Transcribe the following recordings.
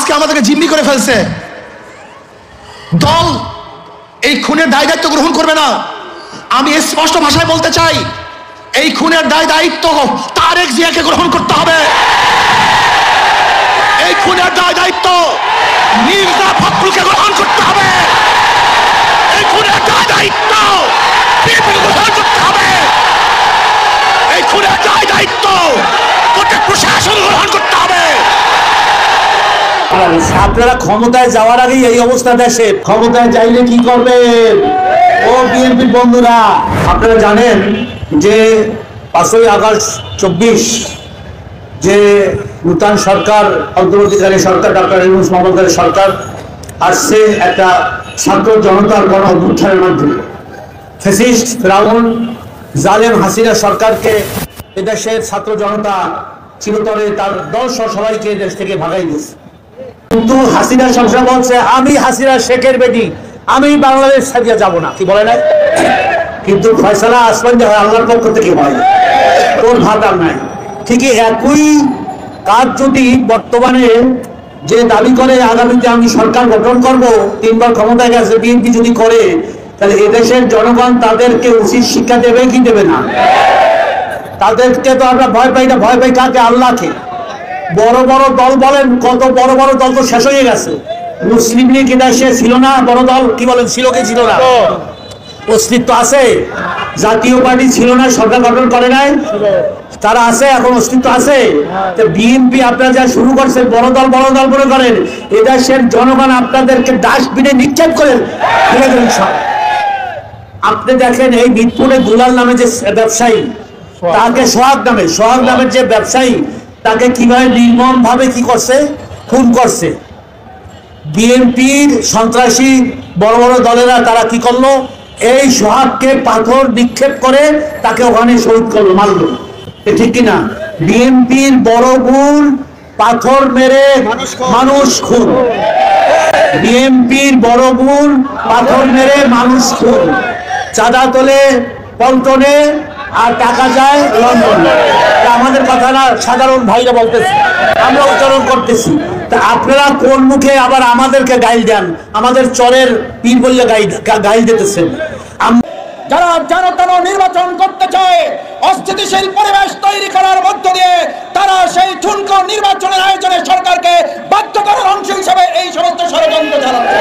আজকে আমাদেরকে জিম্মি করে ফেলছে। দল এই খুনের দায় দায়িত্ব গ্রহণ করবে না। আমি স্পষ্ট ভাষায় বলতে চাই, এই খুনের দায় দায়িত্ব তারেক জিয়াকে গ্রহণ করতে হবে। এই খুনের দায় দায়িত্ব মির্জা ফখরুলকে গ্রহণ করতে হবে। এই খুনের দায় দায়িত্ব বিএনপিকে গ্রহণ করতে হবে। এই খুনের দায় দায়িত্ব প্রত্যেক প্রশাসন গ্রহণ করতে হবে। আপনারা ক্ষমতায় যাওয়ার আগেই এই অবস্থা দেশে, ক্ষমতায় যাইলে কি করবেন? ও বিএনপির বন্ধুরা, আপনারা জানেন যে 5ই আগস্ট 24 যে নূতন সরকার, অন্তর্বর্তীকালী সরকার, ডক্টর ইউনূস মোহাম্মদের সরকার আসছে একটা ছাত্র জনতার গণ অভ্যুত্থানের মাধ্যমে। ফ্যাসিস্ট ফেরাউন জালেম হাসিনা সরকারকে এদেশের ছাত্র জনতা চিরতরে তার দল সহ সবাইকে দেশ থেকে ভাগাই দিয়েছে। কিন্তু হাসিনা সংসদ বলছে, আমি হাসিনা শেখের বেটি, আমি বাংলাদেশ ছাড়িয়ে যাব না। কি বলে নাই? কিন্তু ফয়সালা আসমান যে হয় আল্লাহর পক্ষ থেকে হয়, তোর ভাত আর নাই। ঠিকই একই কাজ যদি বর্তমানে যে দাবি করে আগামীতে আমি সরকার গঠন করব, 3 বার ক্ষমতায় গেছে বিএনপি যদি করে, তাহলে এদেশের জনগণ তাদেরকে উচিত শিক্ষা দেবে কি দেবে না? তাদেরকে তো আমরা ভয় পাই না। ভয় পাই কাকে? আল্লাহকে। বড় বড় দল বলেন, কত বড় বড় দল তো শেষ হয়ে গেছে। মুসলিম লীগ এদেশে ছিল না, বড় দল কি বলেন, ছিল কি ছিল না? অস্তিত্ব আছে। জাতীয় পার্টি ছিল না, সরকার গঠন করে নাই, তারা আছে, এখন অস্তিত্ব আছে। বিএনপি আপনারা যা শুরু করছেন, বড় দল মনে করেন, এদেশের জনগণ আপনাদেরকে ডাস্টবিনে নিক্ষেপ করেন ফেলে দেবেন সব। আপনি দেখেন এই মিরপুরে দুলাল নামে যে ব্যবসায়ী, তাকে সোহাগ নামের যে ব্যবসায়ী, তাকে কিভাবে নির্মম ভাবে কি করছে, খুন করছে। বিএনপির সন্ত্রাসী বড় বড় দলেরা তারা কি করলো, এই সোহাগকে পাথর নিক্ষেপ করে তাকে ওখানে শহীদ করলো, মারলো। ঠিক কিনা? বিএনপির বড় ভুল পাথর মেরে মানুষ খুন। বিএনপির বড় ভুল পাথর মেরে মানুষ খুন। চাঁদা তোলে পল্টনে আর টাকা যায় লন্ডন। আমাদের কথা না, সাধারণ ভাইরা বলতেছি, আমরা উচ্চারণ করতেছি। তা আপনারা কোন মুখে আবার আমাদেরকে গাইল দেন? আমাদের চরের পীর বললে গাইল দিতেছেন। যারা জনতা নির্বাচন করতে চায়, অস্থিতিশীল পরিবেশ তৈরি করার মধ্য দিয়ে তারা সেই ঠুনকো নির্বাচনের আয়োজনে সরকারকে বাধ্য করার অংশ হিসেবে এই সমস্ত ষড়যন্ত্র চালাচ্ছে।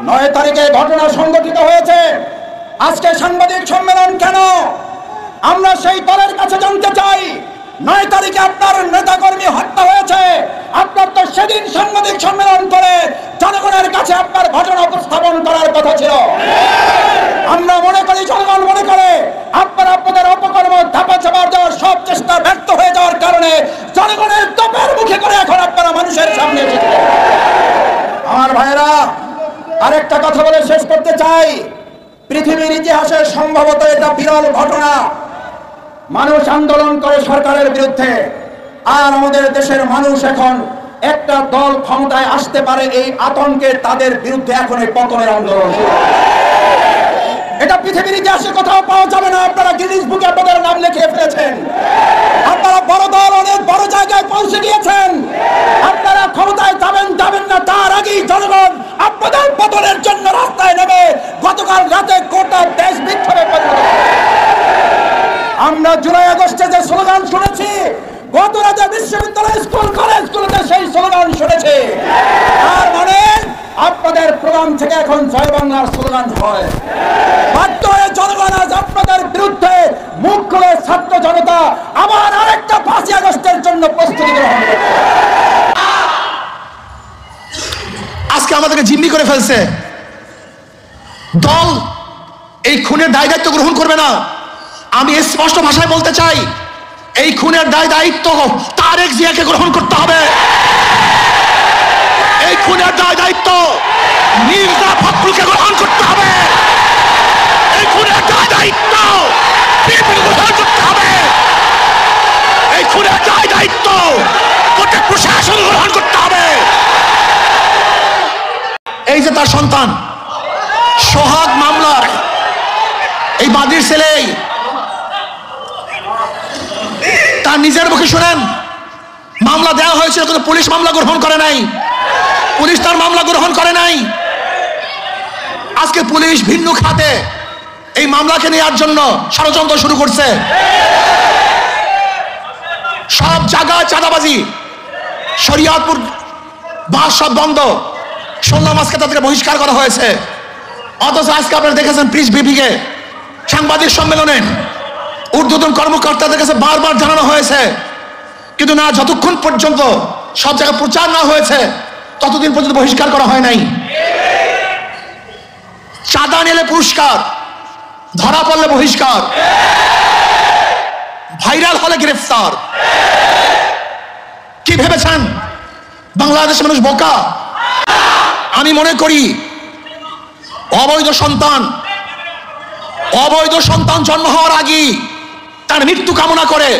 9 তারিখে ঘটনা সংঘটিত হয়েছে। আজকে সাংবাদিক সম্মেলন কেন? আমরা সেই দলের কাছে জানতে চাই, 9 তারিখে আপনার নেতাকর্মী হত্যা হয়েছে, আপনার তো সেদিন সাংবাদিক সম্মেলন করে জনগণের কাছে আপনার ঘটনা উপস্থাপন করার কথা ছিল। আমরা মনে করি, জনগণ মনে করে আপনাদের অপকর্ম ধাপা চাপা দেওয়ার সব চেষ্টা ব্যর্থ হয়ে যাওয়ার কারণে জনগণের তোপের মুখে করে এখন আপনারা মানুষের সামনে এসেছেন। আমার ভাইয়েরা, আরেকটা কথা বলে শেষ করতে চাই। পৃথিবীর ইতিহাসে সম্ভবত এটা বিরল ঘটনা। মানুষ আন্দোলন করে সরকারের বিরুদ্ধে, আর আমাদের দেশের মানুষ এখন একটা দল ক্ষমতায় আসতে পারে এই আতঙ্কে তাদের বিরুদ্ধে এখন এই পতনের আন্দোলন। এটা পৃথিবীর ইতিহাসে কোথাও পাওয়া যাবে না। আপনারা গিনিস বুকে আপনাদের নাম লিখিয়ে ফেলেছেন। আপনারা বড় দল অনেক বড় জায়গায় পৌঁছে গিয়েছেন। আপনারা ক্ষমতায় যাবেন না তার আগেই জনগণ আপনাদের পতনের জন্য রাস্তায় নেমে গতকাল রাতে গোটা দেশ বিক্ষোভে পরিণত হয়েছে। আমরা জুলাই আগস্টে যে স্লোগান শুনেছি, গত রাতে বিশ্ববিদ্যালয়, স্কুল, কলেজগুলোতে সেই স্লোগান শুনেছি। তার মানে আপনাদের প্রোগ্রাম থেকে এখন জয় বাংলার স্লোগান হয়। বাধ্য হয়ে জনগণ আজ আপনাদের বিরুদ্ধে মুখ খুলে ছাত্র জনতা আবার আরেকটা 5ই আগস্টের জন্য প্রস্তুতি গ্রহণ করছে। আজকে আমাদেরকে জিম্মি করে ফেলছে। দল এই খুনের দায় দায়িত্ব গ্রহণ করবে না। আমি স্পষ্ট ভাষায় বলতে চাই, এই খুনের দায় দায়িত্ব তারেক জিয়াকে গ্রহণ করতে হবে। এই খুনের দায় দায়িত্ব মির্জা ফখরুলকে গ্রহণ করতে হবে। এই খুনের দায় দায়িত্ব বিএনপিকে গ্রহণ করতে হবে। এই খুনের দায় দায়িত্ব প্রত্যেক প্রশাসন গ্রহণ করতে হবে। এই যে তার সন্তান সোহাগ মামলার এই বাদীর ছেলে, তার নিজের মুখে শুনেন, মামলা দেওয়া হয়েছিল, কিন্তু পুলিশ মামলা গ্রহণ করে নাই, পুলিশ তার মামলা গ্রহণ করে নাই। আজকে পুলিশ ভিন্ন খাতে এই মামলাকে নেওয়ার জন্য ষড়যন্ত্র শুরু করছে। সব জায়গায় চাঁদাবাজি, শরিয়াতপুর বাস সব বন্ধ, শুনলাম আজকে তাদেরকে বহিষ্কার করা হয়েছে। অথচ আজকে আপনারা দেখেছেন প্রেস ব্রিফিংয়ে, সাংবাদিক সম্মেলনে ঊর্ধ্বতন কর্মকর্তাদের কাছে বারবার জানানো হয়েছে, কিন্তু না, যতক্ষণ পর্যন্ত সব জায়গায় প্রচার না হয়েছে ততদিন পর্যন্ত বহিষ্কার করা হয় নাই। চাঁদা নিলে পুরস্কার, ধরা পড়লে বহিষ্কার, ভাইরাল হলে গ্রেফতার। কি ভেবেছেন বাংলাদেশের মানুষ বোকা? আমি মনে করি অবৈধ সন্তান জন্ম হওয়ার আগেই তার মৃত্যু কামনা করে,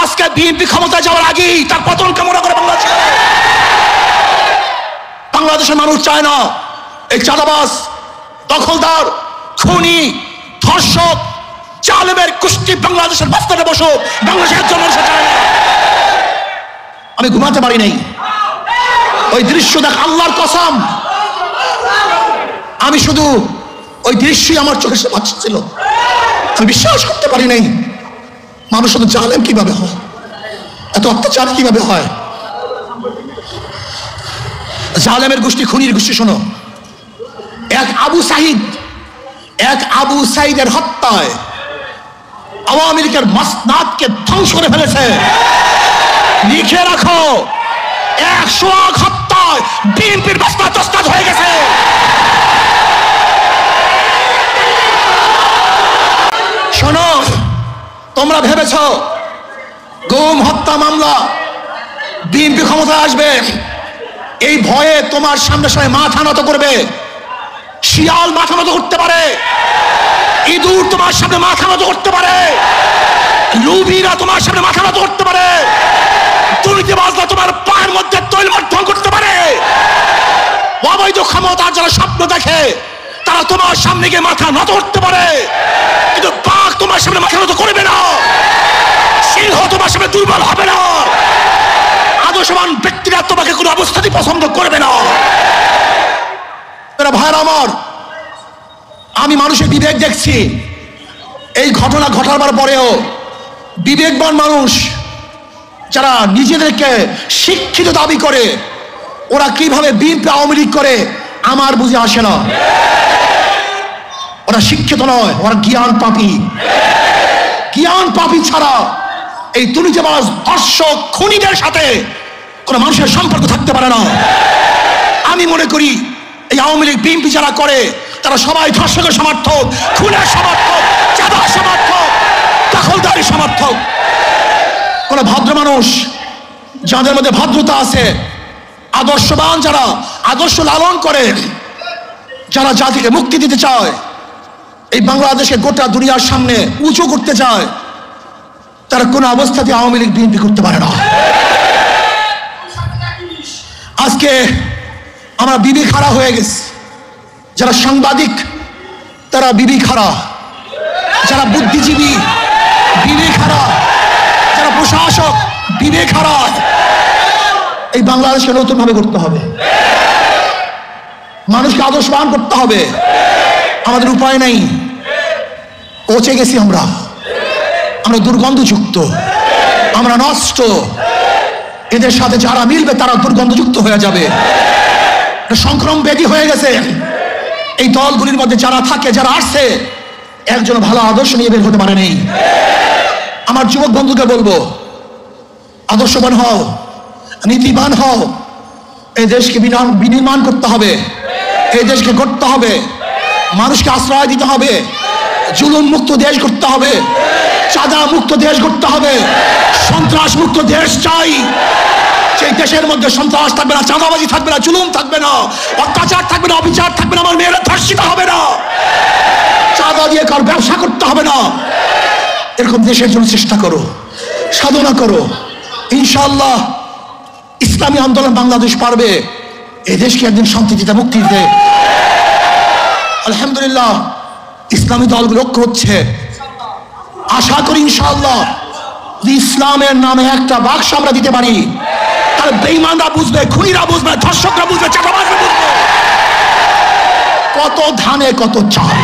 আজকে বিএনপি ক্ষমতায় যাওয়ার আগেই তার পতন কামনা করে বাংলাদেশের মানুষ চায় না এই চাঁদাবাজ, দখলদার, খুনি, ধর্ষক, জালেমের গোষ্ঠী বাংলাদেশের বাস্তারে বসো। বাংলাদেশের জন্য চায় না। আমি ঘুমাতে পারি নাই, ওই দৃশ্য দেখ, আল্লাহর কসম, আমি শুধু ওই দৃশ্যই আমার চোখের সামনে ভাসছিল। আমি বিশ্বাস করতে পারি নাই মানুষ শুধু জালেম কিভাবে হয়, এত অত্যাচার কিভাবে হয়। জালেমের গোষ্ঠী, খুনির গোষ্ঠী। শোনো, এক আবু সাইদের হত্যায় আওয়ামী লীগের মাসনাদকে ধ্বংস করে ফেলেছে। লিখে রাখো, 100 হত্যায় বিএনপির মাসনাদ তসনাদ হয়ে গেছে। শোনো, তোমরা ভেবেছ গুম হত্যা মামলা বিএনপি ক্ষমতায় আসবে, এই ভয়ে তোমার সামনে সবাই মাথা নত করবে। শিয়াল মাথা নত করতে পারে, ইঁদুর তোমার সামনে মাথা নত করতে পারে, লুবিরা তোমার সামনে মাথা নত করতে পারে, দুর্নীতিবাজরা তোমার পায়ের মধ্যে তৈল বর্ধন করতে পারে। অবৈধ ক্ষমতার যারা স্বপ্ন দেখে তারা তোমার সামনে গিয়ে মাথা নত করতে পারে, কিন্তু বাঘ তোমার সামনে মাথা নত করবে না, সিংহ তোমার সামনে দুর্বল হবে না, আদর্শবান ব্যক্তিরা তোমাকে কোনো অবস্থাতেই পছন্দ করবে না। ভাইরা আমার, আমি মানুষের বিবেক দেখছি। এই ঘটনা ঘটাবার পরেও বিবেকবান মানুষ যারা নিজেদেরকে শিক্ষিত দাবি করে, ওরা কিভাবে বিএনপি আওয়ামী লীগ করে আমার বুঝে আসে না। ওরা শিক্ষিত নয়, ওরা জ্ঞান পাপী ছাড়া এই দুর্নীতিবাজ, ধর্ষক, খুনিদের সাথে কোনো মানুষের সম্পর্ক থাকতে পারে না। আমি মনে করি এই আওয়ামী লীগ বিএনপি যারা করে তারা সবাই ধর্ষকের সমর্থক, খুনের সমর্থক, চাঁদার সমর্থক, দখলদারি সমর্থক। কোন ভদ্র মানুষ যাদের মধ্যে ভদ্রতা আছে, আদর্শবান যারা আদর্শ লালন করে, যারা জাতিকে মুক্তি দিতে চায়, এই বাংলাদেশকে গোটা দুনিয়ার সামনে উঁচু করতে চায়, তারা কোনো অবস্থাতে আওয়ামী লীগ বিএনপি করতে পারে না। আজকে আমরা বিবি খাড়া হয়ে গেছি। যারা সাংবাদিক তারা বিবি খাড়া, যারা বুদ্ধিজীবী বিবি খাড়া, যারা প্রশাসক বিবি খাড়া। এই বাংলাদেশকে নতুন ভাবে করতে হবে, মানুষকে আদর্শবান করতে হবে। আমাদের উপায় নেই, পচে গেছি আমরা দুর্গন্ধযুক্ত, আমরা নষ্ট। এদের সাথে যারা মিলবে তারা দুর্গন্ধযুক্ত হয়ে যাবে, সংক্রমণ ব্যাধি হয়ে গেছে। এই দলগুলির মধ্যে যারা থাকে, যারা আসছে, একজন ভালো আদর্শ নিয়ে বের হতে পারে নেই। আমার যুবক বন্ধুকে বলবো, আদর্শবান হও, নীতিবান হও। এই দেশকে বিনির্মাণ করতে হবে, এই দেশকে গড়তে হবে, মানুষকে আশ্রয় দিতে হবে, জুলুম মুক্ত দেশ করতে হবে, চাঁদা মুক্ত দেশ করতে হবে, সন্ত্রাস মুক্ত দেশ চাই। সেই দেশের মধ্যে সন্ত্রাস থাকবে না, চাঁদাবাজি থাকবে না, জুলুম থাকবে না, অত্যাচার থাকবে না, অবিচার থাকবে না, আমার মেয়েরা ধর্ষিত হবে না, চাঁদা দিয়ে কার ব্যবসা করতে হবে না। এরকম দেশের জন্য চেষ্টা করো, সাধনা করো। ইনশাআল্লাহ ইসলামী আন্দোলন বাংলাদেশ পারবে এই দেশকে একদিন শান্তি দিতে, মুক্তি দিতে। আলহামদুলিল্লাহ ইসলামী দলগুলো ঐক্য হচ্ছে। আশা করি ইনশাআল্লাহ যদি ইসলামের নামে একটা বাক্স আমরা দিতে পারি, তাহলে বেঈমানরা বুঝবে, খুনিরা বুঝবে, ধর্ষকরা বুঝবে, চাঁদাবাজরা বুঝবে কত ধানে কত চাল।